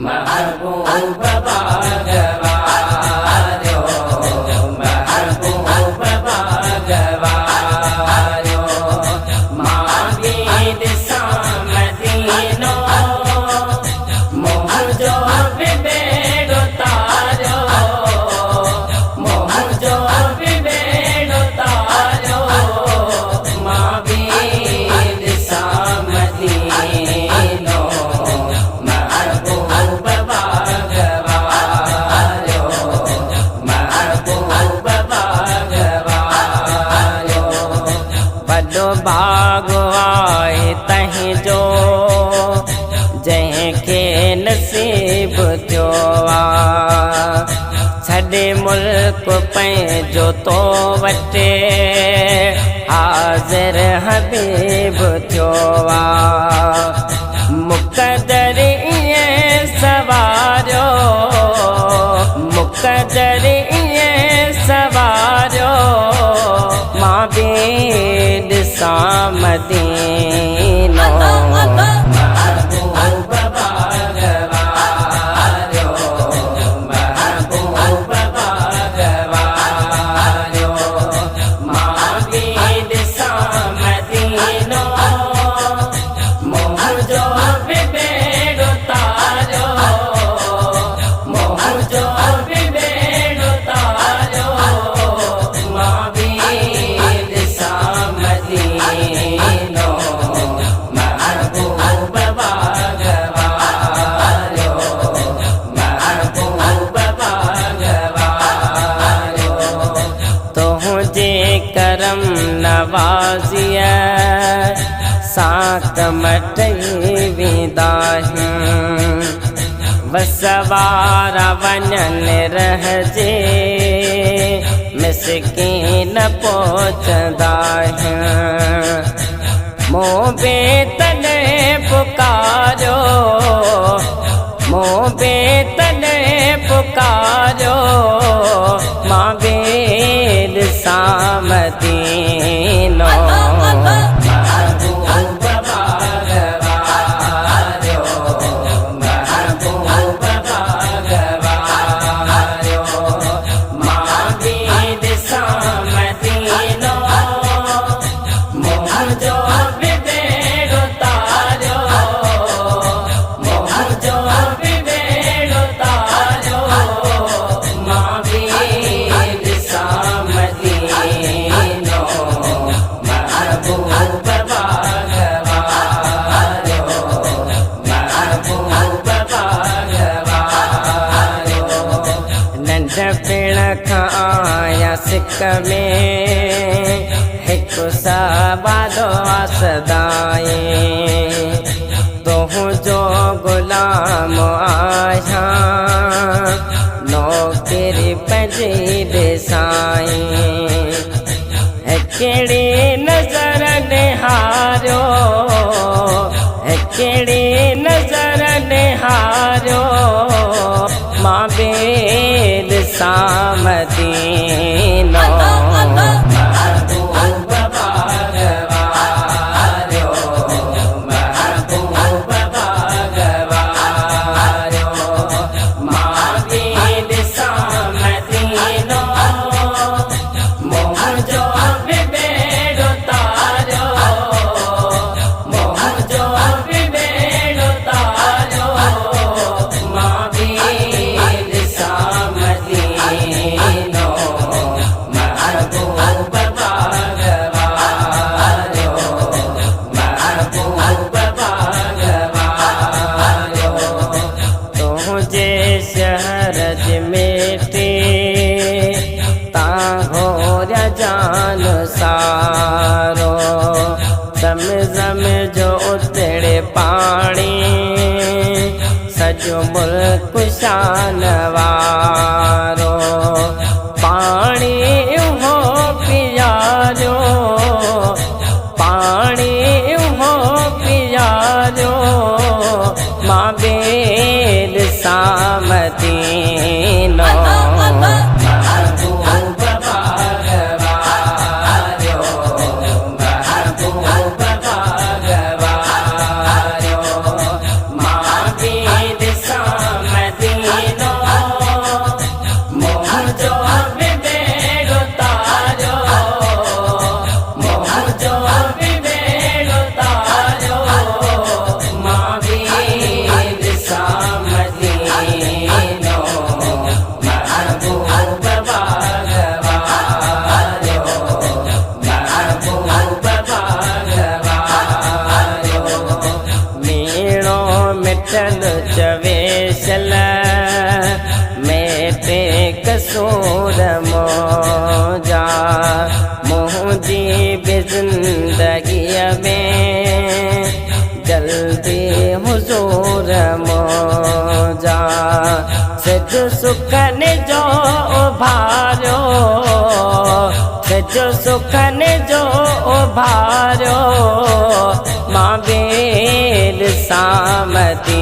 महबूब बागवार्यो महबूब बागवार्यो मांगीद सामदीनो मोह जो बिबेड़ो तारो मोह जो बिबेड़ो तारो मांगीद सामदीनो महबूब बागवार्यो महबूब बागवार्यो बड़ो बागवाए तहीं जो जंहिंखे नसीब थियो छॾे मुल्क पंहिंजो तो वटे हाज़िर हबीब थियो मुक़दर इएं सवारियो मुक़दर इएं सवारियो मां बि ॾिसां मदीनो महबूब बागवार्यो महबूब बागवार्यो मां बि ॾिसां मदीनो मोह जो बिबेड़ो तारो मोह जो बिबेड़ो तारो मां बि ॾिसां मदीनो महबूब बागवार्यो महबूब बागवार्यो तुंहिंजे करम नवाज़िया साक मटई वेंदा वसवारा वञनि रहिजे मिसकीन पहुचंदा मों बे तॾहिं पुकारियो मों बे तॾहिं पुकारियो मां बि ॾिसां मदीनो महबूब बागवार्यो महबूब बागवार्यो मां बि ॾिसां मदीनो मोह जो बिबेड़ो तारो मोह जो बिबेड़ो तारो मां बि ॾिसां मदीनो महबूब बागवार्यो महबूब बागवार्यो नंढपिण खां आया सिक में हिकु सवादो सदाए तुंहिंजो गुलाम आहियां नौकरी पंहिंजी ॾिसाई कहिड़ी नज़र निहारियो कहिड़ी नज़र निहारियो मां बि ॾिसां मदीनो महबूब बागवार्यो महबूब बागवार्यो मां बि ॾिसां मदीनो मोह जो बिबेड़ो तारो मोह जो बिबेड़ो तारो मां बि ॾिसां मदीनो महबूब बागवार्यो महबूब बागवार्यो तुंहिंजे शहर जी मिटी तां घोरिया जान सारो ज़म जो उतड़े पाणी सॼो मुल्क शान वारो पाणी उहो पीआरियो पाणी उहो पीआरियो मां बि ॾिसां मदीनो महबूब बागवार्यो महबूब बागवार्यो मां बि ॾिसां पेशल मेटे कसूर मोजा मुझी भी जिंदगी में जल्दी हुजूर मोजा सज सुखन जो भारो सज सुखन जो भारो मां बेर सामदीनो